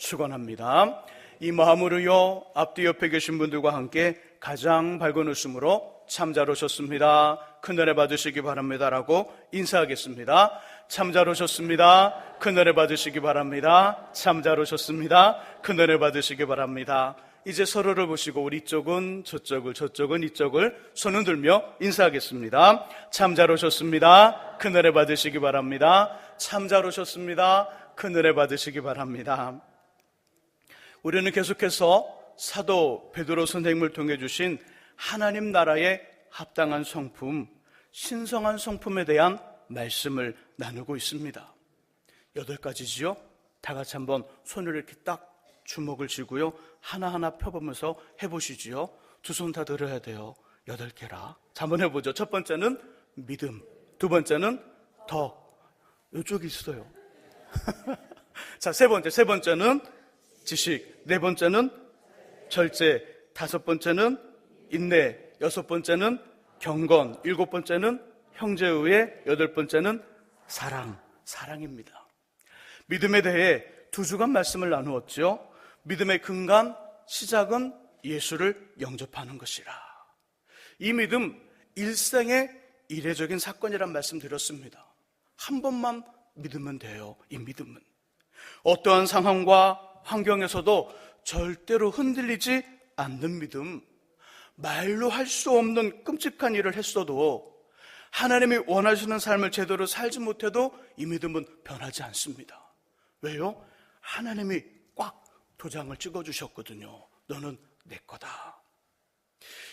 축원합니다. 이 마음으로요, 앞뒤 옆에 계신 분들과 함께 가장 밝은 웃음으로 참 잘 오셨습니다, 큰은혜 받으시기 바랍니다 라고 인사하겠습니다. 참 잘 오셨습니다, 큰은혜 받으시기 바랍니다. 참 잘 오셨습니다, 큰은혜 받으시기 바랍니다. 이제 서로를 보시고 우리 이쪽은 저쪽을, 저쪽은 이쪽을 손을 들며 인사하겠습니다. 참 잘 오셨습니다, 큰은혜 받으시기 바랍니다. 참 잘 오셨습니다, 큰은혜 받으시기 바랍니다. 우리는 계속해서 사도 베드로 선생님을 통해 주신 하나님 나라의 합당한 성품, 신성한 성품에 대한 말씀을 나누고 있습니다. 8가지지요? 다 같이 한번 손을 이렇게 딱 주먹을 쥐고요, 하나하나 펴보면서 해보시지요. 두 손 다 들어야 돼요. 8개라. 자, 한번 해보죠. 첫 번째는 믿음, 두 번째는 덕, 이쪽이 있어요. 자, 세 번째는 지식, 네 번째는 절제, 다섯 번째는 인내, 여섯 번째는 경건, 일곱 번째는 형제의회, 여덟 번째는 사랑입니다. 믿음에 대해 2주간 말씀을 나누었죠. 믿음의 근간, 시작은 예수를 영접하는 것이라. 이 믿음, 일생의 이례적인 사건이란 말씀 드렸습니다. 한 번만 믿으면 돼요. 이 믿음은 어떠한 상황과 환경에서도 절대로 흔들리지 않는 믿음, 말로 할 수 없는 끔찍한 일을 했어도, 하나님이 원하시는 삶을 제대로 살지 못해도 이 믿음은 변하지 않습니다. 왜요? 하나님이 꽉 도장을 찍어주셨거든요. 너는 내 거다.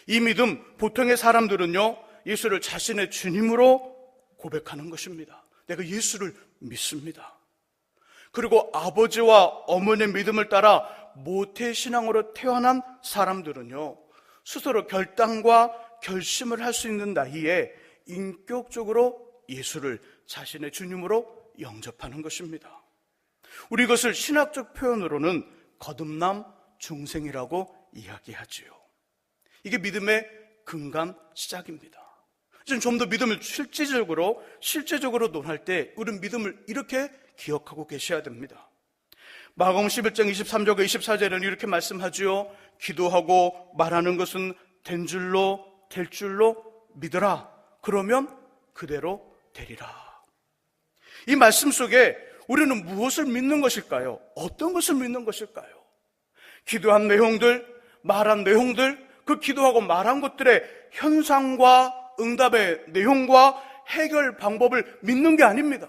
이 믿음, 보통의 사람들은요, 예수를 자신의 주님으로 고백하는 것입니다. 내가 예수를 믿습니다. 그리고 아버지와 어머니의 믿음을 따라 모태신앙으로 태어난 사람들은요, 스스로 결단과 결심을 할 수 있는 나이에 인격적으로 예수를 자신의 주님으로 영접하는 것입니다. 우리 이것을 신학적 표현으로는 거듭남 중생이라고 이야기하지요. 이게 믿음의 근간 시작입니다. 좀 더 믿음을 실제적으로 논할 때 우리는 믿음을 이렇게 기억하고 계셔야 됩니다. 마가복음 11장 23절과 24절에는 이렇게 말씀하지요. 기도하고 말하는 것은 될 줄로 믿으라. 그러면 그대로 되리라. 이 말씀 속에 우리는 무엇을 믿는 것일까요? 어떤 것을 믿는 것일까요? 기도한 내용들, 말한 내용들, 그 기도하고 말한 것들의 현상과 응답의 내용과 해결 방법을 믿는 게 아닙니다.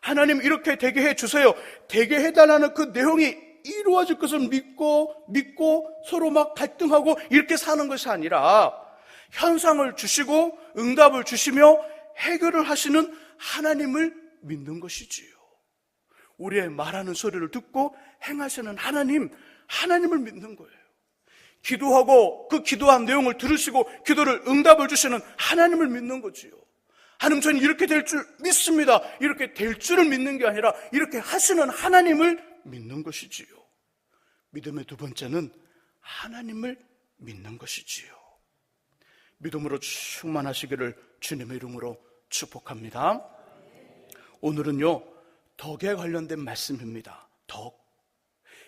하나님 이렇게 되게 해주세요, 되게 해달라는 그 내용이 이루어질 것을 믿고 서로 막 갈등하고 이렇게 사는 것이 아니라, 현상을 주시고 응답을 주시며 해결을 하시는 하나님을 믿는 것이지요. 우리의 말하는 소리를 듣고 행하시는 하나님을 믿는 거예요. 기도하고 그 기도한 내용을 들으시고 기도를 응답을 주시는 하나님을 믿는 거지요. 하나님, 저는 이렇게 될 줄 믿습니다. 이렇게 될 줄을 믿는 게 아니라 이렇게 하시는 하나님을 믿는 것이지요. 믿음의 두 번째는 하나님을 믿는 것이지요. 믿음으로 충만하시기를 주님의 이름으로 축복합니다. 오늘은요, 덕에 관련된 말씀입니다. 덕.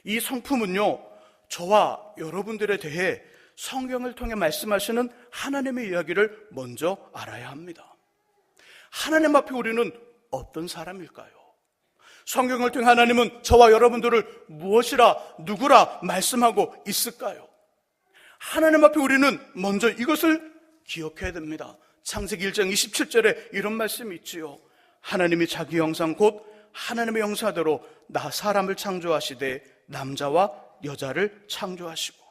이 성품은요, 저와 여러분들에 대해 성경을 통해 말씀하시는 하나님의 이야기를 먼저 알아야 합니다. 하나님 앞에 우리는 어떤 사람일까요? 성경을 통해 하나님은 저와 여러분들을 무엇이라, 누구라 말씀하고 있을까요? 하나님 앞에 우리는 먼저 이것을 기억해야 됩니다. 창세기 1장 27절에 이런 말씀이 있지요. 하나님이 자기 형상 곧 하나님의 형상대로 나 사람을 창조하시되 남자와 여자를 창조하시고.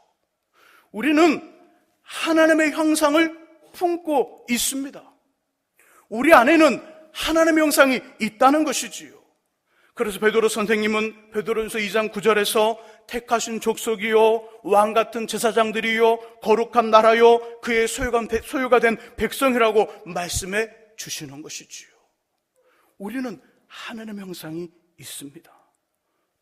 우리는 하나님의 형상을 품고 있습니다. 우리 안에는 하나님의 형상이 있다는 것이지요. 그래서 베드로 선생님은 베드로전서 2장 9절에서 택하신 족속이요 왕같은 제사장들이요 거룩한 나라요 그의 소유가 된 백성이라고 말씀해 주시는 것이지요. 우리는 하나님의 형상이 있습니다.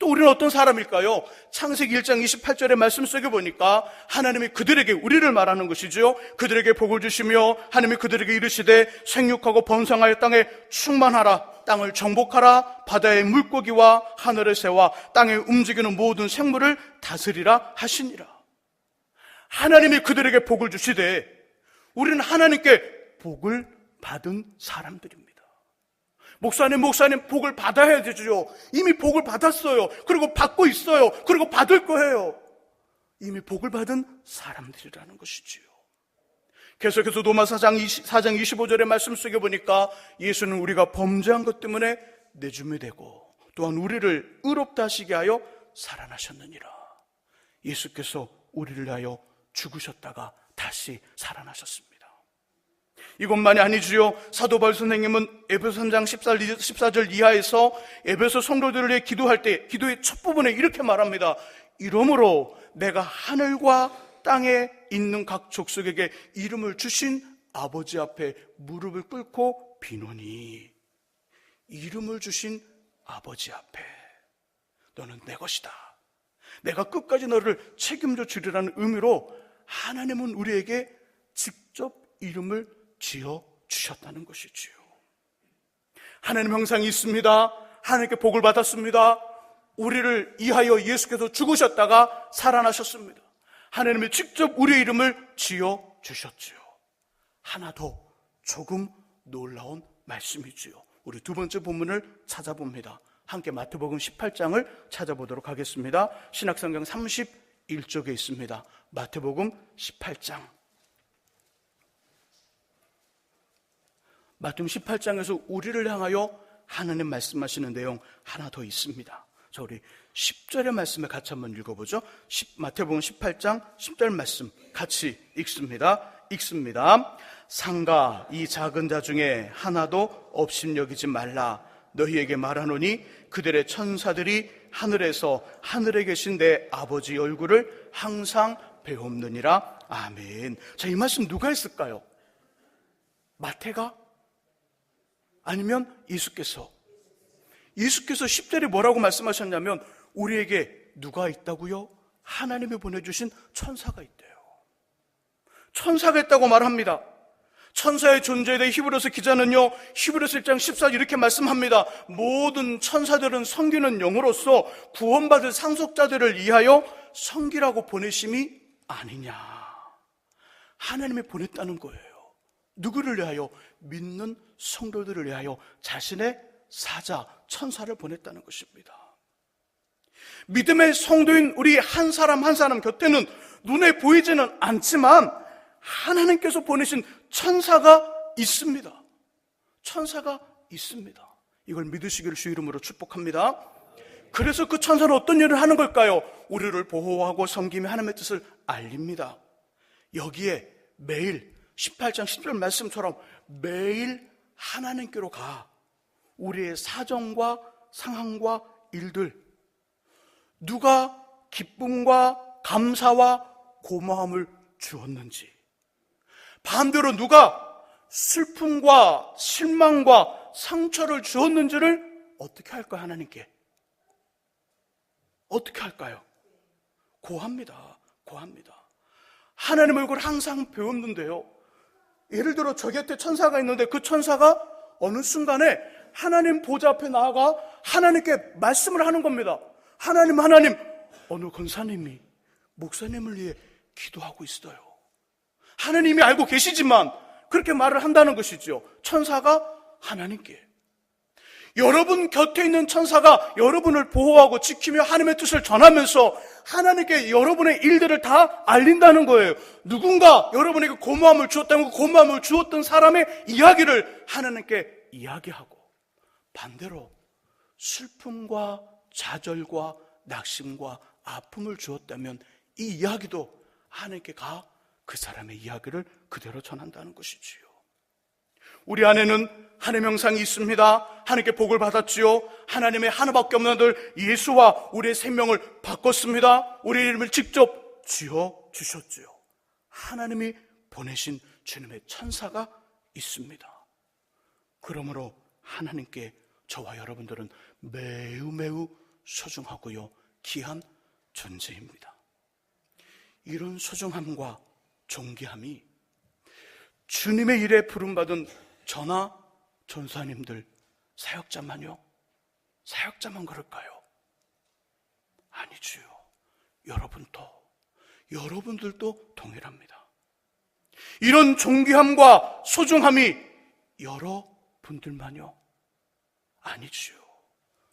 또 우리는 어떤 사람일까요? 창세기 1장 28절의 말씀 속에 보니까 하나님이 그들에게, 우리를 말하는 것이죠, 그들에게 복을 주시며 하나님이 그들에게 이르시되 생육하고 번성하여 땅에 충만하라, 땅을 정복하라, 바다의 물고기와 하늘의 새와 땅에 움직이는 모든 생물을 다스리라 하시니라. 하나님이 그들에게 복을 주시되 우리는 하나님께 복을 받은 사람들입니다. 목사님 복을 받아야 되죠. 이미 복을 받았어요. 그리고 받고 있어요. 그리고 받을 거예요. 이미 복을 받은 사람들이라는 것이지요. 계속해서 로마서 4장 25절의 말씀 속에 보니까 예수는 우리가 범죄한 것 때문에 내줌이 되고 또한 우리를 의롭다 하시게 하여 살아나셨느니라. 예수께서 우리를 위하여 죽으셨다가 다시 살아나셨습니다. 이것만이 아니지요. 사도 바울 선생님은 에베소 3장 14절 이하에서 에베소 성도들을 위해 기도할 때 기도의 첫 부분에 이렇게 말합니다. 이러므로 내가 하늘과 땅에 있는 각 족속에게 이름을 주신 아버지 앞에 무릎을 꿇고 비노니, 이름을 주신 아버지 앞에 너는 내 것이다, 내가 끝까지 너를 책임져 주리라는 의미로 하나님은 우리에게 직접 이름을 지어 주셨다는 것이지요. 하나님 형상이 있습니다. 하나님께 복을 받았습니다. 우리를 위하여 예수께서 죽으셨다가 살아나셨습니다. 하나님이 직접 우리의 이름을 지어 주셨지요. 하나 더 조금 놀라운 말씀이지요. 우리 두 번째 본문을 찾아봅니다. 함께 마태복음 18장을 찾아보도록 하겠습니다. 신약성경 31쪽에 있습니다. 마태복음 18장. 마태복음 18장에서 우리를 향하여 하나님 말씀하시는 내용 하나 더 있습니다. 자, 우리 10절의 말씀을 같이 한번 읽어보죠. 마태복음 18장 10절 말씀 같이 읽습니다. 상가 이 작은 자 중에 하나도 업신여기지 말라. 너희에게 말하노니 그들의 천사들이 하늘에서 하늘에 계신 내 아버지 얼굴을 항상 배옵느니라. 아멘. 자, 이 말씀 누가 했을까요? 마태가? 아니면 예수께서? 예수께서 10절에 뭐라고 말씀하셨냐면 우리에게 누가 있다고요? 하나님이 보내주신 천사가 있대요. 천사가 있다고 말합니다. 천사의 존재에 대해 히브리서 기자는요, 히브리서 1장 14절 이렇게 말씀합니다. 모든 천사들은 섬기는 영으로서 구원받을 상속자들을 위하여 섬기라고 보내심이 아니냐. 하나님이 보냈다는 거예요. 누구를 위하여? 믿는 성도들을 위하여 자신의 사자, 천사를 보냈다는 것입니다. 믿음의 성도인 우리 한 사람 한 사람 곁에는 눈에 보이지는 않지만 하나님께서 보내신 천사가 있습니다. 천사가 있습니다. 이걸 믿으시기를 주 이름으로 축복합니다. 그래서 그 천사는 어떤 일을 하는 걸까요? 우리를 보호하고 섬기며 하나님의 뜻을 알립니다. 여기에 매일 18장 10절 말씀처럼 매일 하나님께로 가 우리의 사정과 상황과 일들, 누가 기쁨과 감사와 고마움을 주었는지, 반대로 누가 슬픔과 실망과 상처를 주었는지를 어떻게 할까요? 하나님께 어떻게 할까요? 고합니다. 하나님 얼굴을 항상 배웠는데요, 예를 들어 저 곁에 천사가 있는데 그 천사가 어느 순간에 하나님 보좌 앞에 나아가 하나님께 말씀을 하는 겁니다. 하나님, 어느 권사님이 목사님을 위해 기도하고 있어요. 하나님이 알고 계시지만 그렇게 말을 한다는 것이죠. 천사가 하나님께. 여러분 곁에 있는 천사가 여러분을 보호하고 지키며 하나님의 뜻을 전하면서 하나님께 여러분의 일들을 다 알린다는 거예요. 누군가 여러분에게 고마움을 주었다면 그 고마움을 주었던 사람의 이야기를 하나님께 이야기하고, 반대로 슬픔과 좌절과 낙심과 아픔을 주었다면 이 이야기도 하나님께 가 그 사람의 이야기를 그대로 전한다는 것이지요. 우리 안에는 하나님의 형상이 있습니다. 하나님께 복을 받았지요. 하나님의 하나밖에 없는 아들 예수와 우리의 생명을 바꿨습니다. 우리의 이름을 직접 지어주셨지요. 하나님이 보내신 주님의 천사가 있습니다. 그러므로 하나님께 저와 여러분들은 매우 소중하고요, 귀한 존재입니다. 이런 소중함과 존귀함이 주님의 일에 부름받은 저나 전사님들, 사역자만요? 사역자만 그럴까요? 아니지요. 여러분들도 동일합니다. 이런 존귀함과 소중함이 여러분들만요? 아니지요.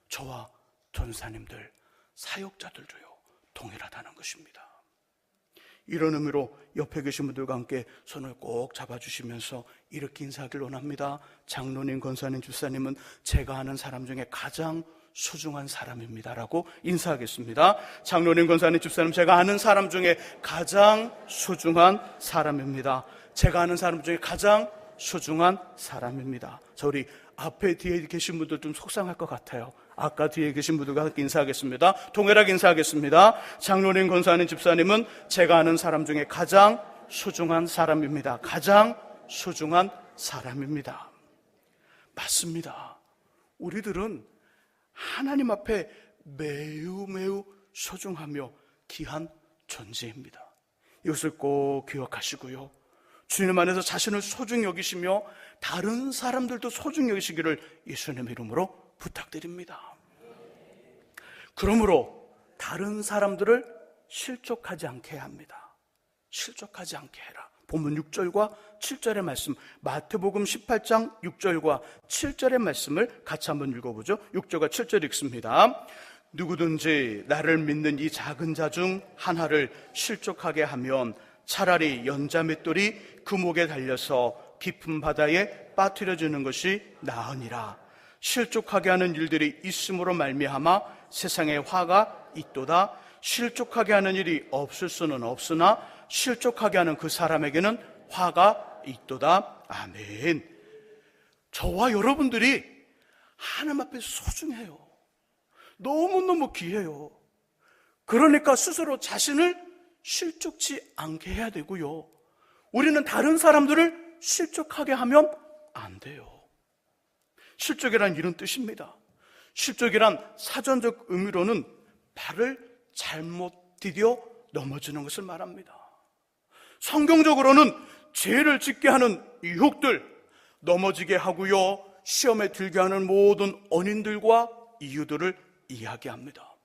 저와 전사님들, 사역자들도요, 동일하다는 것입니다. 이런 의미로 옆에 계신 분들과 함께 손을 꼭 잡아주시면서 이렇게 인사하길 원합니다. 장로님, 권사님, 집사님은 제가 아는 사람 중에 가장 소중한 사람입니다 라고 인사하겠습니다. 장로님, 권사님, 집사님, 제가 아는 사람 중에 가장 소중한 사람입니다. 제가 아는 사람 중에 가장 소중한 사람입니다. 자, 우리 앞에 뒤에 계신 분들 좀 속상할 것 같아요. 아까 뒤에 계신 분들과 함께 인사하겠습니다. 동일하게 인사하겠습니다. 장로님, 권사님, 집사님은 제가 아는 사람 중에 가장 소중한 사람입니다. 가장 소중한 사람입니다. 맞습니다. 우리들은 하나님 앞에 매우 소중하며 귀한 존재입니다. 이것을 꼭 기억하시고요, 주님 안에서 자신을 소중히 여기시며 다른 사람들도 소중히 여기시기를 예수님의 이름으로 부탁드립니다. 그러므로 다른 사람들을 실족하지 않게 해야 합니다. 실족하지 않게 해라. 본문 6절과 7절의 말씀, 마태복음 18장 6절과 7절의 말씀을 같이 한번 읽어보죠. 6절과 7절 읽습니다. 누구든지 나를 믿는 이 작은 자 중 하나를 실족하게 하면 차라리 연자맷돌이 그 목에 달려서 깊은 바다에 빠뜨려지는 것이 나으니라. 실족하게 하는 일들이 있음으로 말미암아 세상에 화가 있도다. 실족하게 하는 일이 없을 수는 없으나 실족하게 하는 그 사람에게는 화가 있도다. 아멘. 저와 여러분들이 하나님 앞에 소중해요. 너무너무 귀해요. 그러니까 스스로 자신을 실족치 않게 해야 되고요, 우리는 다른 사람들을 실족하게 하면 안 돼요. 실족이란 이런 뜻입니다. 실족이란 사전적 의미로는 발을 잘못 디뎌 넘어지는 것을 말합니다. 성경적으로는 죄를 짓게 하는 유혹들, 넘어지게 하고요, 시험에 들게 하는 모든 원인들과 이유들을 이야기합니다.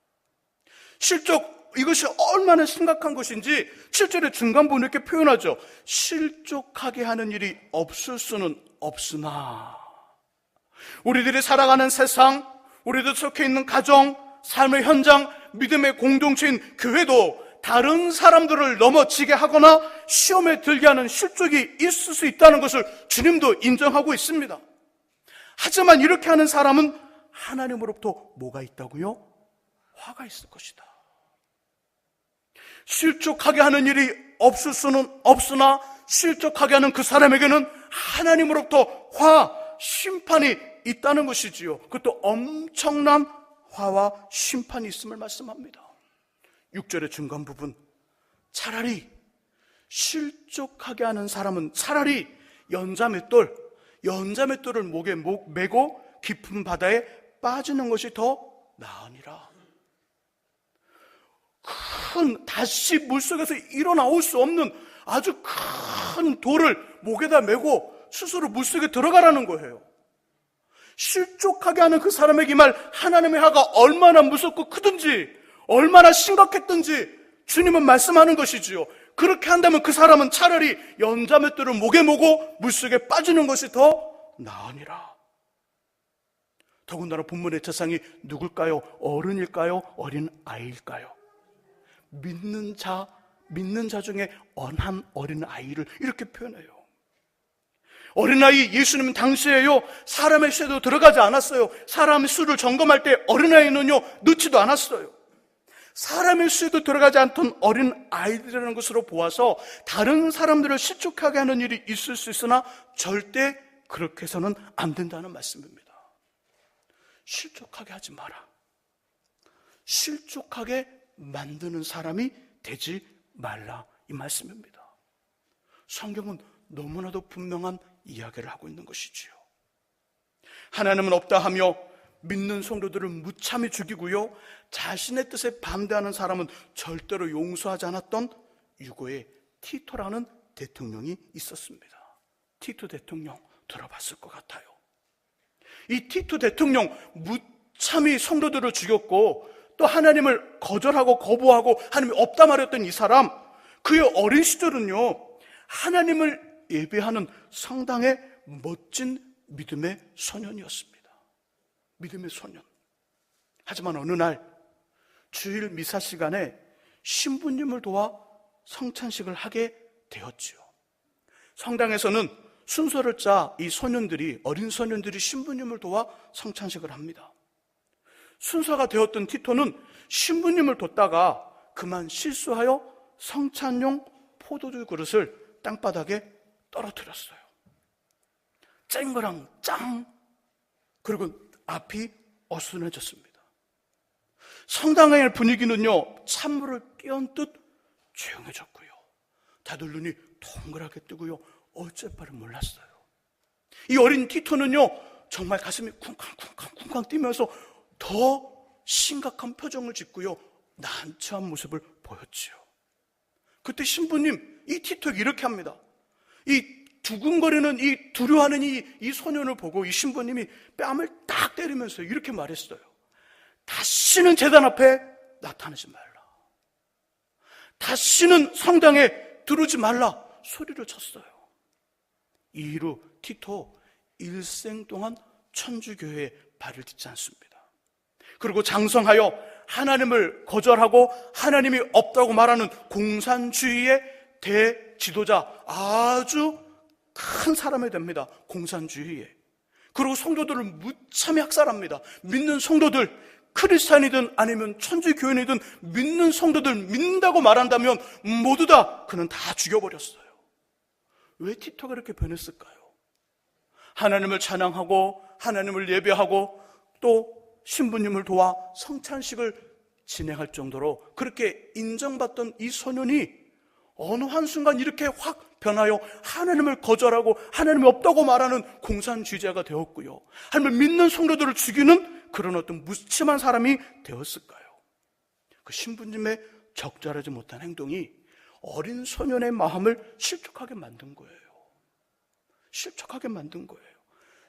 실족, 이것이 얼마나 심각한 것인지 7절의 중간부분 이렇게 표현하죠. 실족하게 하는 일이 없을 수는 없으나. 우리들이 살아가는 세상, 우리들 속해 있는 가정, 삶의 현장, 믿음의 공동체인 교회도 다른 사람들을 넘어지게 하거나 시험에 들게 하는 실족이 있을 수 있다는 것을 주님도 인정하고 있습니다. 하지만 이렇게 하는 사람은 하나님으로부터 뭐가 있다고요? 화가 있을 것이다. 실족하게 하는 일이 없을 수는 없으나 실족하게 하는 그 사람에게는 하나님으로부터 심판이 있다는 것이지요. 그것도 엄청난 화와 심판이 있음을 말씀합니다. 6절의 중간 부분, 차라리 실족하게 하는 사람은 차라리 연자맷돌을 목에 메고 깊은 바다에 빠지는 것이 더 나으니라. 다시 물속에서 일어나올 수 없는 아주 큰 돌을 목에다 메고 스스로 물속에 들어가라는 거예요. 실족하게 하는 그 사람에게 이 말, 하나님의 화가 얼마나 무섭고 크든지 얼마나 심각했든지 주님은 말씀하는 것이지요. 그렇게 한다면 그 사람은 차라리 연자맷돌을 목에 메고 물속에 빠지는 것이 더 나으니라. 더군다나 본문의 대상이 누굴까요? 어른일까요? 어린 아이일까요? 믿는 자 중에 언한 어린 아이를 이렇게 표현해요. 어린아이, 예수님은 당시에요, 사람의 쇠도 들어가지 않았어요. 사람의 수를 점검할 때 어린아이는요, 넣지도 않았어요. 사람의 쇠도 들어가지 않던 어린 아이들이라는 것으로 보아서 다른 사람들을 실족하게 하는 일이 있을 수 있으나 절대 그렇게 해서는 안 된다는 말씀입니다. 실족하게 하지 마라. 실족하게 만드는 사람이 되지 말라, 이 말씀입니다. 성경은 너무나도 분명한 이야기를 하고 있는 것이지요. 하나님은 없다 하며 믿는 성도들을 무참히 죽이고요, 자신의 뜻에 반대하는 사람은 절대로 용서하지 않았던 유고의 티토라는 대통령이 있었습니다. 티토 대통령 들어봤을 것 같아요. 이 티토 대통령 무참히 성도들을 죽였고 또 하나님을 거절하고 거부하고 하나님이 없다 말했던 이 사람, 그의 어린 시절은요, 하나님을 예배하는 상당히 멋진 믿음의 소년이었습니다. 믿음의 소년. 하지만 어느 날 주일 미사 시간에 신부님을 도와 성찬식을 하게 되었지요. 성당에서는 순서를 짜 이 소년들이, 어린 소년들이 신부님을 도와 성찬식을 합니다. 순서가 되었던 티토는 신부님을 뒀다가 그만 실수하여 성찬용 포도주 그릇을 땅바닥에 떨어뜨렸어요. 쨍그랑 짱! 그리고 앞이 어수선해졌습니다. 성당의 분위기는요, 찬물을 끼얹듯 조용해졌고요, 다들 눈이 동그랗게 뜨고요, 어쩔 바를 몰랐어요. 이 어린 티토는요, 정말 가슴이 쿵쾅쿵쾅 뛰면서 더 심각한 표정을 짓고요, 난처한 모습을 보였지요. 그때 신부님, 이 티토에게 이렇게 합니다. 이 두근거리는, 이 두려워하는 이 소년을 보고 이 신부님이 뺨을 딱 때리면서 이렇게 말했어요. 다시는 제단 앞에 나타나지 말라. 다시는 성당에 들어오지 말라 소리를 쳤어요. 이후로 티토 일생 동안 천주교회에 발을 딛지 않습니다. 그리고 장성하여 하나님을 거절하고 하나님이 없다고 말하는 공산주의의 대지도자, 아주 큰 사람이 됩니다. 공산주의에. 그리고 성도들을 무참히 학살합니다. 믿는 성도들, 크리스찬이든 아니면 천주교인이든 믿는 성도들, 믿는다고 말한다면 모두 다 그는 다 죽여버렸어요. 왜 티토가 이렇게 변했을까요? 하나님을 찬양하고 하나님을 예배하고 또 신부님을 도와 성찬식을 진행할 정도로 그렇게 인정받던 이 소년이 어느 한순간 이렇게 확 변하여 하나님을 거절하고 하나님이 없다고 말하는 공산주의자가 되었고요, 하나님을 믿는 성도들을 죽이는 그런 어떤 무침한 사람이 되었을까요? 그 신부님의 적절하지 못한 행동이 어린 소년의 마음을 실족하게 만든 거예요. 실족하게 만든 거예요.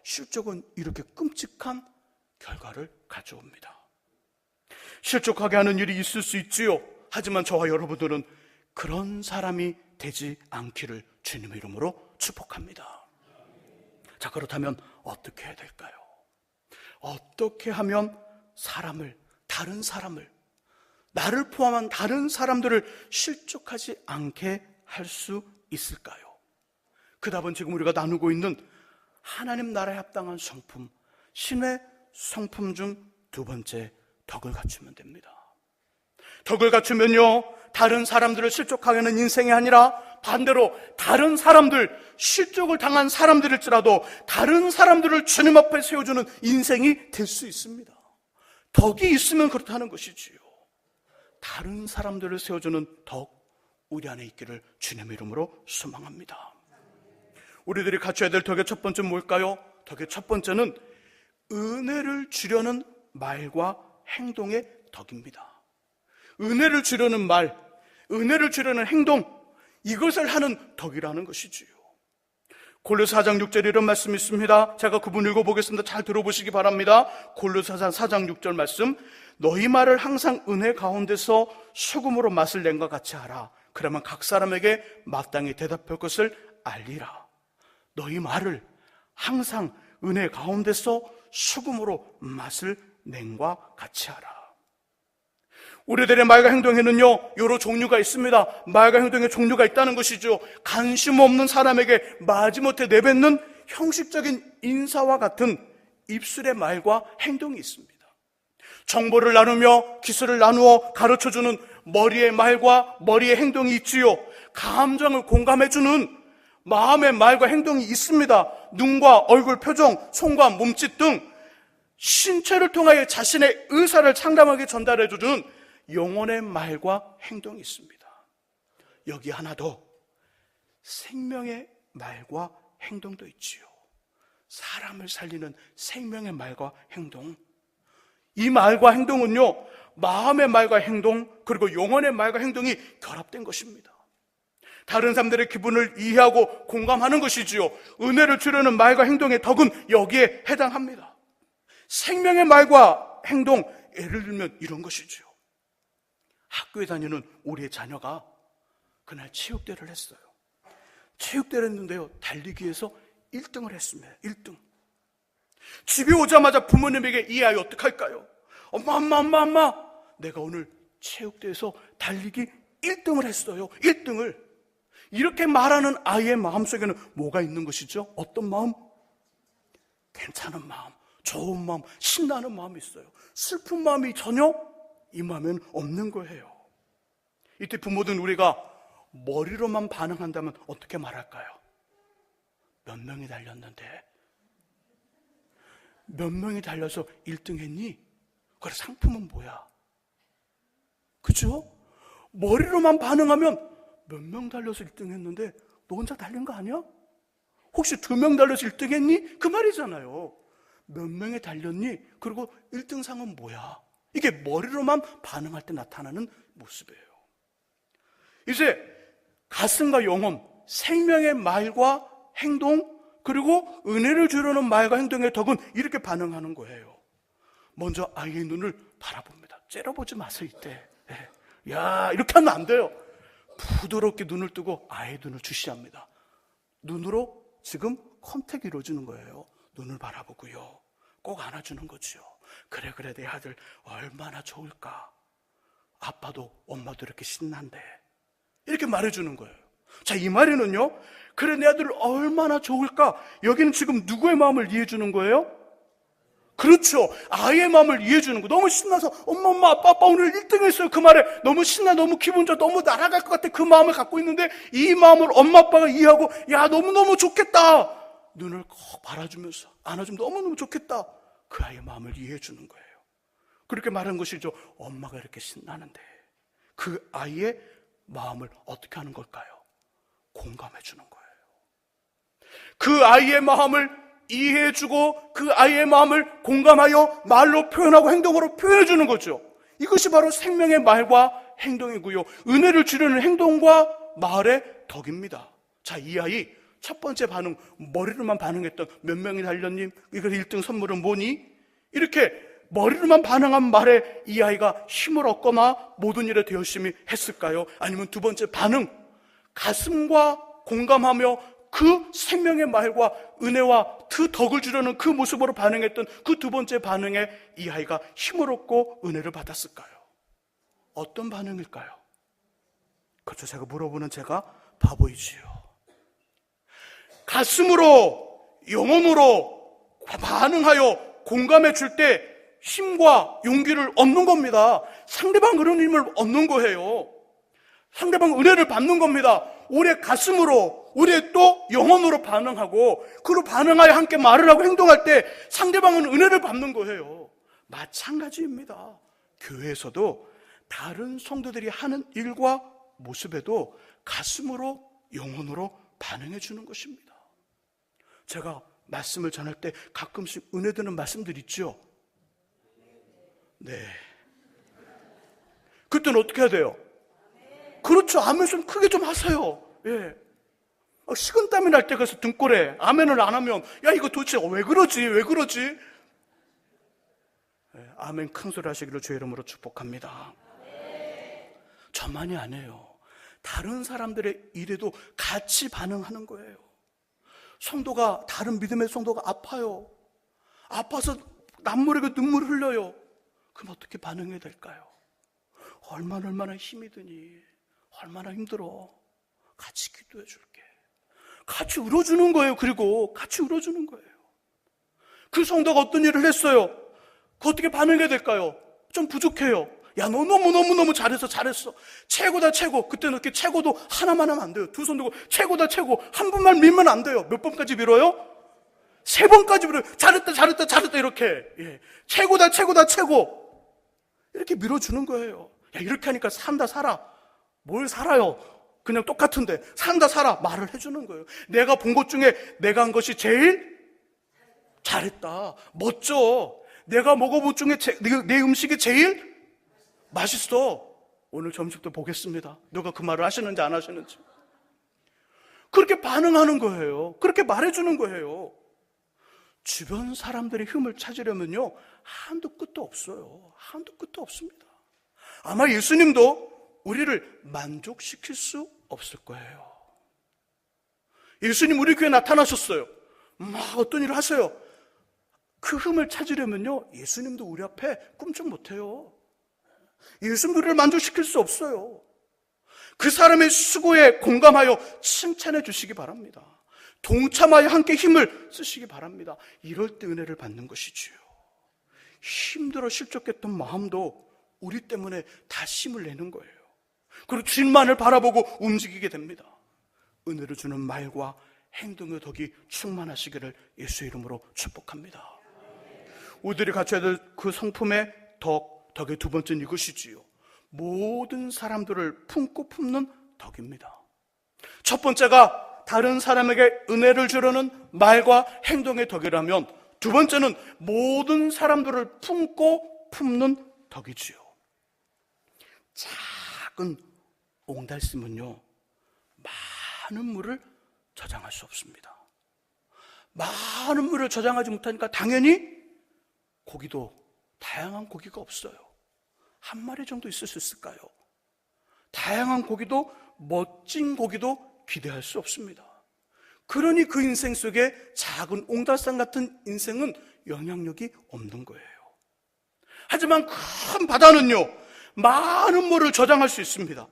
실족은 이렇게 끔찍한 결과를 가져옵니다. 실족하게 하는 일이 있을 수 있지요. 하지만 저와 여러분들은 그런 사람이 되지 않기를 주님의 이름으로 축복합니다. 자, 그렇다면 어떻게 해야 될까요? 어떻게 하면 다른 사람을, 나를 포함한 다른 사람들을 실족하지 않게 할 수 있을까요? 그 답은 지금 우리가 나누고 있는 하나님 나라에 합당한 성품, 신의 성품 중 두 번째, 덕을 갖추면 됩니다. 덕을 갖추면요, 다른 사람들을 실족하게 하는 인생이 아니라 반대로 다른 사람들, 실족을 당한 사람들일지라도 다른 사람들을 주님 앞에 세워주는 인생이 될 수 있습니다. 덕이 있으면 그렇다는 것이지요. 다른 사람들을 세워주는 덕, 우리 안에 있기를 주님의 이름으로 소망합니다. 우리들이 갖춰야 될 덕의 첫 번째는 뭘까요? 덕의 첫 번째는 은혜를 주려는 말과 행동의 덕입니다. 은혜를 주려는 말, 은혜를 주려는 행동, 이것을 하는 덕이라는 것이지요. 골로새 4장 6절에 이런 말씀이 있습니다. 제가 그분 읽어보겠습니다. 잘 들어보시기 바랍니다. 골로새 4장 6절 말씀, 너희 말을 항상 은혜 가운데서 소금으로 맛을 낸 것 같이 하라. 그러면 각 사람에게 마땅히 대답할 것을 알리라. 너희 말을 항상 은혜 가운데서 소금으로 맛을 낸과 같이 하라. 우리들의 말과 행동에는요, 여러 종류가 있습니다. 말과 행동의 종류가 있다는 것이죠. 관심 없는 사람에게 마지못해 내뱉는 형식적인 인사와 같은 입술의 말과 행동이 있습니다. 정보를 나누며 기술을 나누어 가르쳐주는 머리의 말과 머리의 행동이 있지요. 감정을 공감해주는 마음의 말과 행동이 있습니다. 눈과 얼굴 표정, 손과 몸짓 등 신체를 통하여 자신의 의사를 상담하게 전달해주는 영혼의 말과 행동이 있습니다. 여기 하나 더, 생명의 말과 행동도 있지요. 사람을 살리는 생명의 말과 행동, 이 말과 행동은요, 마음의 말과 행동, 그리고 영혼의 말과 행동이 결합된 것입니다. 다른 사람들의 기분을 이해하고 공감하는 것이지요. 은혜를 주려는 말과 행동의 덕은 여기에 해당합니다. 생명의 말과 행동, 예를 들면 이런 것이지요. 학교에 다니는 우리의 자녀가 그날 체육대회를 했어요. 체육대회를 했는데요, 달리기에서 1등을 했습니다. 1등. 집에 오자마자 부모님에게 이 아이 어떡할까요? 엄마, 내가 오늘 체육대회에서 달리기 1등을 했어요. 1등을. 이렇게 말하는 아이의 마음속에는 뭐가 있는 것이죠? 어떤 마음? 괜찮은 마음, 좋은 마음, 신나는 마음이 있어요. 슬픈 마음이 전혀 이 마음에는 없는 거예요. 이때 부모들은 우리가 머리로만 반응한다면 어떻게 말할까요? 몇 명이 달렸는데? 몇 명이 달려서 1등 했니? 그래, 상품은 뭐야? 그죠? 머리로만 반응하면 몇 명 달려서 1등 했는데 너 혼자 달린 거 아니야? 혹시 2명 달려서 1등 했니? 그 말이잖아요. 몇 명이 달렸니? 그리고 1등 상은 뭐야? 이게 머리로만 반응할 때 나타나는 모습이에요. 이제 가슴과 영혼, 생명의 말과 행동, 그리고 은혜를 주려는 말과 행동의 덕은 이렇게 반응하는 거예요. 먼저 아이의 눈을 바라봅니다. 째려보지 마세요, 이때. 야, 이렇게 하면 안 돼요. 부드럽게 눈을 뜨고 아이의 눈을 주시합니다. 눈으로 지금 컨택이 이루어지는 거예요. 눈을 바라보고요. 꼭 안아주는 거죠. 그래, 내 아들 얼마나 좋을까. 아빠도 엄마도 이렇게 신난데. 이렇게 말해주는 거예요. 자, 이 말에는요, 그래, 내 아들 얼마나 좋을까. 여기는 지금 누구의 마음을 이해해주는 거예요? 그렇죠. 아이의 마음을 이해해주는 거. 너무 신나서 엄마, 아빠 오늘 1등 했어요. 그 말에 너무 신나, 너무 기분 좋아, 너무 날아갈 것 같아. 그 마음을 갖고 있는데 이 마음을 엄마, 아빠가 이해하고, 야, 너무너무 좋겠다. 눈을 꼭 바라주면서 안아주면 너무너무 좋겠다. 그 아이의 마음을 이해해주는 거예요. 그렇게 말한 것이죠. 엄마가 이렇게 신나는데 그 아이의 마음을 어떻게 하는 걸까요? 공감해주는 거예요. 그 아이의 마음을 이해해주고 그 아이의 마음을 공감하여 말로 표현하고 행동으로 표현해주는 거죠. 이것이 바로 생명의 말과 행동이고요. 은혜를 주려는 행동과 말의 덕입니다. 자, 이 아이 첫 번째 반응, 머리로만 반응했던 몇 명이 달렸니? 이거 1등 선물은 뭐니? 이렇게 머리로만 반응한 말에 이 아이가 힘을 얻거나 모든 일에 열심히 했을까요? 아니면 두 번째 반응, 가슴과 공감하며 그 생명의 말과 은혜와 그 덕을 주려는 그 모습으로 반응했던 그 두 번째 반응에 이 아이가 힘을 얻고 은혜를 받았을까요? 어떤 반응일까요? 그렇죠. 제가 물어보는 제가 바보이지요. 가슴으로, 영혼으로 반응하여 공감해 줄 때 힘과 용기를 얻는 겁니다. 상대방 그런 힘을 얻는 거예요. 상대방 은혜를 받는 겁니다. 우리의 가슴으로, 우리의 또 영혼으로 반응하고, 그로 반응하여 함께 말을 하고 행동할 때 상대방은 은혜를 받는 거예요. 마찬가지입니다. 교회에서도 다른 성도들이 하는 일과 모습에도 가슴으로, 영혼으로 반응해 주는 것입니다. 제가 말씀을 전할 때 가끔씩 은혜 드는 말씀들 있죠? 네. 그때는 어떻게 해야 돼요? 그렇죠. 아멘 좀 크게 좀 하세요. 예. 식은땀이 날 때 가서 등골에 아멘을 안 하면 야, 이거 도대체 왜 그러지? 예, 아멘 큰 소리 하시기를 주의 이름으로 축복합니다. 저만이 아니에요. 다른 사람들의 일에도 같이 반응하는 거예요. 성도가, 다른 믿음의 성도가 아파요. 아파서 남모르게 눈물을 흘려요. 그럼 어떻게 반응해야 될까요? 얼마나 힘이 드니, 얼마나 힘들어. 같이 기도해 줄게. 같이 울어주는 거예요. 그리고 같이 울어주는 거예요. 그 성도가 어떤 일을 했어요. 그 어떻게 반응해야 될까요? 좀 부족해요. 야, 너 너무 잘했어. 최고다, 최고. 그때는 이렇게 최고도 하나만 하면 안 돼요. 두 손 들고 최고다, 최고. 한 번만 밀면 안 돼요. 몇 번까지 밀어요? 3번까지 밀어요. 잘했다, 이렇게. 예. 최고다, 최고. 이렇게 밀어주는 거예요. 야, 이렇게 하니까 살아. 뭘 살아요? 그냥 똑같은데. 살아. 말을 해주는 거예요. 내가 본 것 중에 내가 한 것이 제일 잘했다. 멋져. 내가 먹어본 중에 내 음식이 제일 맛있어. 오늘 점심도 보겠습니다. 누가 그 말을 하시는지 안 하시는지. 그렇게 반응하는 거예요. 그렇게 말해주는 거예요. 주변 사람들의 흠을 찾으려면요, 한도 끝도 없어요. 한도 끝도 없습니다. 아마 예수님도 우리를 만족시킬 수 없을 거예요. 예수님 우리 교회에 나타나셨어요. 막 어떤 일을 하세요. 그 흠을 찾으려면요, 예수님도 우리 앞에 꿈쩍 못해요. 예수님 우리를 만족시킬 수 없어요. 그 사람의 수고에 공감하여 칭찬해 주시기 바랍니다. 동참하여 함께 힘을 쓰시기 바랍니다. 이럴 때 은혜를 받는 것이지요. 힘들어 실족했던 마음도 우리 때문에 다시 힘을 내는 거예요. 그리고 주님만을 바라보고 움직이게 됩니다. 은혜를 주는 말과 행동의 덕이 충만하시기를 예수의 이름으로 축복합니다. 우리들이 갖춰야 될 그 성품의 덕의 두 번째는 이것이지요. 모든 사람들을 품고 품는 덕입니다. 첫 번째가 다른 사람에게 은혜를 주려는 말과 행동의 덕이라면, 두 번째는 모든 사람들을 품고 품는 덕이지요. 작은 옹달샘은요, 많은 물을 저장할 수 없습니다. 많은 물을 저장하지 못하니까 당연히 고기도, 다양한 고기가 없어요. 한 마리 정도 있을 수 있을까요? 다양한 고기도, 멋진 고기도 기대할 수 없습니다. 그러니 그 인생 속에 작은 옹달샘 같은 인생은 영향력이 없는 거예요. 하지만 큰 바다는요, 많은 물을 저장할 수 있습니다.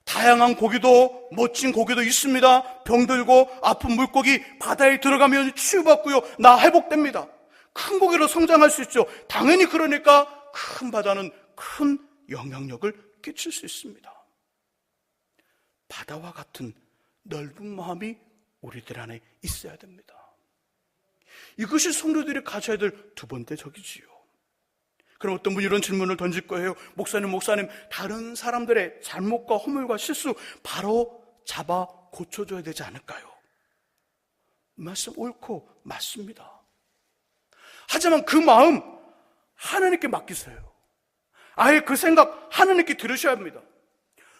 다양한 고기도, 멋진 고기도 있습니다. 병들고 아픈 물고기 바다에 들어가면 치유받고요, 나 회복됩니다. 큰 고기로 성장할 수 있죠. 당연히 그러니까 큰 바다는 큰 영향력을 끼칠 수 있습니다. 바다와 같은 넓은 마음이 우리들 안에 있어야 됩니다. 이것이 성도들이 가져야 될 두 번째 덕이지요. 그럼 어떤 분이 이런 질문을 던질 거예요. 목사님, 다른 사람들의 잘못과 허물과 실수 바로 잡아 고쳐줘야 되지 않을까요? 말씀 옳고 맞습니다. 하지만 그 마음 하나님께 맡기세요. 아예 그 생각 하나님께 들으셔야 합니다.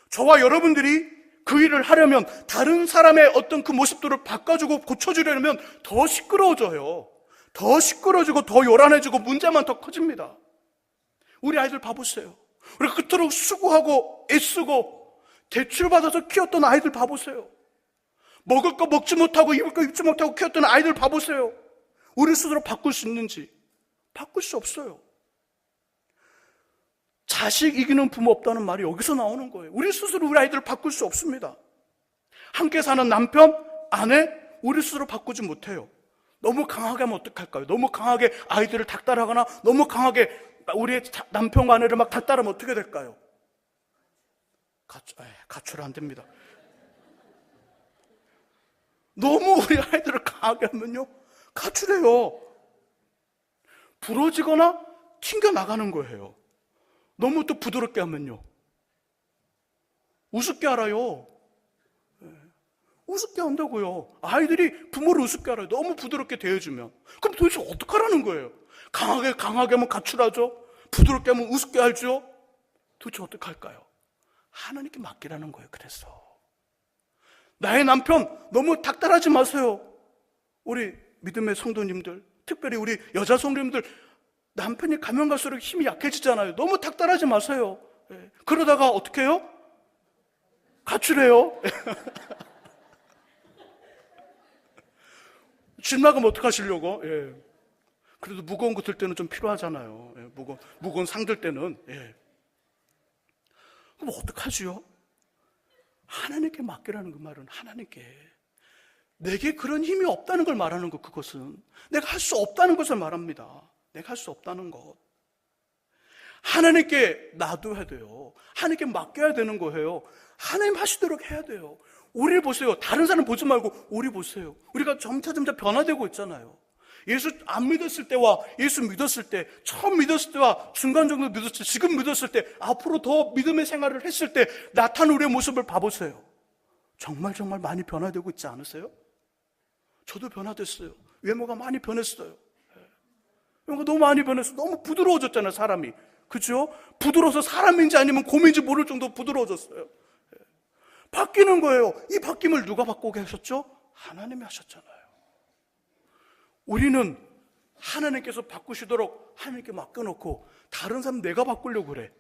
저와 여러분들이 그 일을 하려면, 다른 사람의 어떤 그 모습들을 바꿔주고 고쳐주려면 더 시끄러워져요. 더 시끄러워지고 더 요란해지고 문제만 더 커집니다. 우리 아이들 봐보세요. 우리가 그토록 수고하고 애쓰고 대출받아서 키웠던 아이들 봐보세요. 먹을 거 먹지 못하고 입을 거 입지 못하고 키웠던 아이들 봐보세요. 우리 스스로 바꿀 수 있는지. 바꿀 수 없어요. 자식 이기는 부모 없다는 말이 여기서 나오는 거예요. 우리 스스로 우리 아이들을 바꿀 수 없습니다. 함께 사는 남편, 아내, 우리 스스로 바꾸지 못해요. 너무 강하게 하면 어떡할까요? 너무 강하게 아이들을 닥달하거나 너무 강하게 우리의 남편과 아내를 막 닥달하면 어떻게 될까요? 가출 안 됩니다. 너무 우리 아이들을 강하게 하면요, 가출해요. 부러지거나 튕겨나가는 거예요. 너무 또 부드럽게 하면요, 우습게 알아요. 우습게 한다고요. 아이들이 부모를 우습게 알아요. 너무 부드럽게 대해주면. 그럼 도대체 어떡하라는 거예요? 강하게 하면 가출하죠. 부드럽게 하면 우습게 알죠. 도대체 어떡할까요? 하나님께 맡기라는 거예요. 그래서 나의 남편 너무 닥달하지 마세요. 우리 믿음의 성도님들, 특별히 우리 여자 성도님들, 남편이 가면 갈수록 힘이 약해지잖아요. 너무 닥달하지 마세요. 그러다가 어떻게 해요? 가출해요. 집 나가면 어떡하시려고? 그래도 무거운 거 들 때는 좀 필요하잖아요. 무거운 상 들 때는. 그럼 어떡하지요? 하나님께 맡기라는 그 말은, 하나님께. 내게 그런 힘이 없다는 걸 말하는 것, 그것은. 내가 할 수 없다는 것을 말합니다. 내가 할 수 없다는 것. 하나님께 놔둬야 돼요. 하나님께 맡겨야 되는 거예요. 하나님 하시도록 해야 돼요. 우리를 보세요. 다른 사람 보지 말고 우리 보세요. 우리가 점차 변화되고 있잖아요. 예수 안 믿었을 때와 예수 믿었을 때, 처음 믿었을 때와 중간 정도 믿었을 때, 지금 믿었을 때, 앞으로 더 믿음의 생활을 했을 때 나타난 우리의 모습을 봐보세요. 정말 많이 변화되고 있지 않으세요? 저도 변화됐어요. 외모가 많이 변했어요. 너무 많이 변해서 너무 부드러워졌잖아요, 사람이. 그죠? 부드러워서 사람인지 아니면 곰인지 모를 정도로 부드러워졌어요. 바뀌는 거예요. 이 바뀜을 누가 바꾸게 하셨죠? 하나님이 하셨잖아요. 우리는 하나님께서 바꾸시도록 하나님께 맡겨놓고 다른 사람 내가 바꾸려고 그래.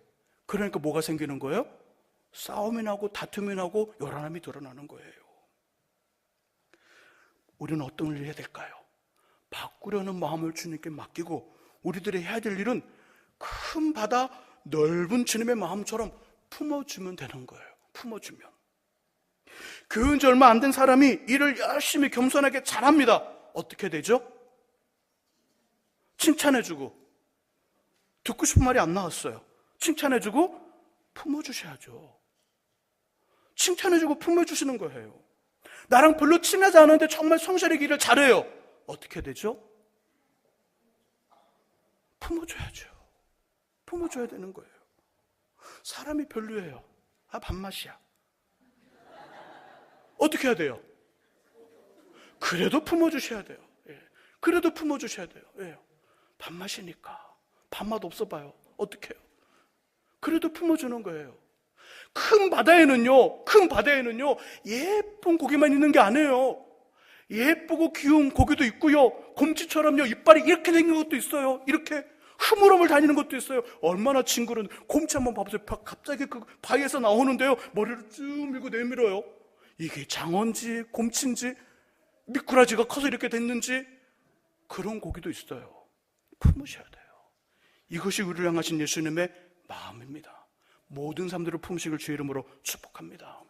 그러니까 뭐가 생기는 거예요? 싸움이 나고 다툼이 나고 요란함이 드러나는 거예요. 우리는 어떤 일을 해야 될까요? 바꾸려는 마음을 주님께 맡기고 우리들이 해야 될 일은 큰 바다 넓은 주님의 마음처럼 품어주면 되는 거예요. 품어주면. 교회 온 지 얼마 안 된 사람이 일을 열심히 겸손하게 잘합니다. 어떻게 되죠? 칭찬해주고. 듣고 싶은 말이 안 나왔어요. 칭찬해주고 품어주셔야죠. 칭찬해주고 품어주시는 거예요. 나랑 별로 친하지 않은데 정말 성실하게 일을 잘해요. 어떻게 되죠? 품어줘야죠. 품어줘야 되는 거예요. 사람이 별로예요. 밥맛이야. 어떻게 해야 돼요? 그래도 품어주셔야 돼요. 그래도 품어주셔야 돼요. 왜요? 밥맛이니까. 밥맛 없어 봐요. 어떻게 해요? 그래도 품어주는 거예요. 큰 바다에는요, 예쁜 고기만 있는 게 아니에요. 예쁘고 귀여운 고기도 있고요, 곰치처럼요, 이빨이 이렇게 생긴 것도 있어요. 이렇게 흐물흐물 다니는 것도 있어요. 얼마나 징그러운, 곰치 한번 봐보세요. 갑자기 그 바위에서 나오는데요, 머리를 쭉 밀고 내밀어요. 이게 장어인지 곰치인지 미꾸라지가 커서 이렇게 됐는지 그런 고기도 있어요. 품으셔야 돼요. 이것이 우리를 향하신 예수님의 마음입니다. 모든 사람들을 품으시길 주의 이름으로 축복합니다.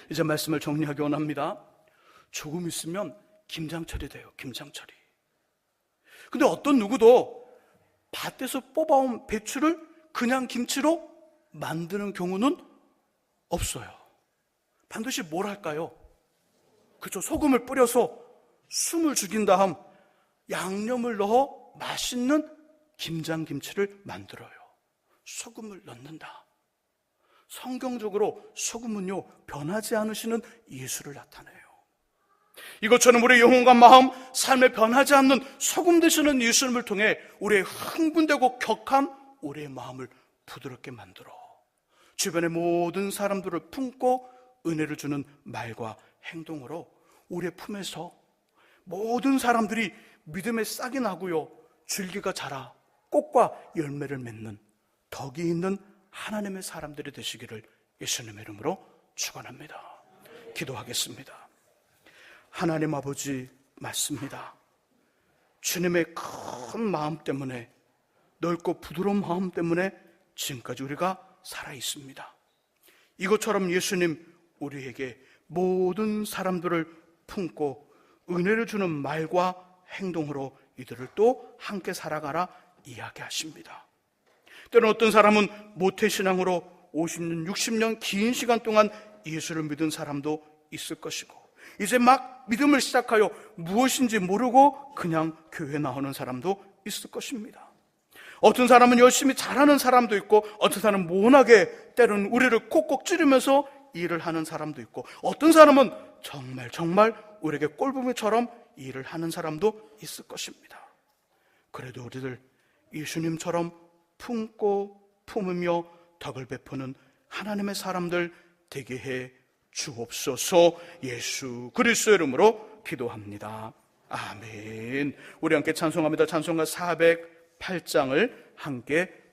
이제 말씀을 정리하기 원합니다. 조금 있으면 김장철이 돼요. 김장철이. 근데 어떤 누구도 밭에서 뽑아온 배추를 그냥 김치로 만드는 경우는 없어요. 반드시 뭘 할까요? 그렇죠. 소금을 뿌려서 숨을 죽인 다음 양념을 넣어 맛있는 김장김치를 만들어요. 소금을 넣는다. 성경적으로 소금은요, 변하지 않으시는 예수를 나타내요. 이것처럼 우리의 영혼과 마음, 삶에 변하지 않는 소금 되시는 예수님을 통해 우리의 흥분되고 격한 우리의 마음을 부드럽게 만들어 주변의 모든 사람들을 품고 은혜를 주는 말과 행동으로 우리의 품에서 모든 사람들이 믿음의 싹이 나고요, 줄기가 자라 꽃과 열매를 맺는 덕이 있는 하나님의 사람들이 되시기를 예수님의 이름으로 축원합니다. 기도하겠습니다. 하나님 아버지, 맞습니다. 주님의 큰 마음 때문에, 넓고 부드러운 마음 때문에 지금까지 우리가 살아 있습니다. 이것처럼 예수님, 우리에게 모든 사람들을 품고 은혜를 주는 말과 행동으로 이들을 또 함께 살아가라 이야기하십니다. 때로는 어떤 사람은 모태신앙으로 50년, 60년 긴 시간 동안 예수를 믿은 사람도 있을 것이고, 이제 막 믿음을 시작하여 무엇인지 모르고 그냥 교회에 나오는 사람도 있을 것입니다. 어떤 사람은 열심히 잘하는 사람도 있고, 어떤 사람은 모나게 때로는 우리를 콕콕 찌르면서 일을 하는 사람도 있고, 어떤 사람은 정말 우리에게 꼴보기처럼 일을 하는 사람도 있을 것입니다. 그래도 우리들 예수님처럼 품고 품으며 덕을 베푸는 하나님의 사람들 되게 해 주옵소서. 예수 그리스도의 이름으로 기도합니다. 아멘. 우리 함께 찬송합니다. 찬송가 408장을 함께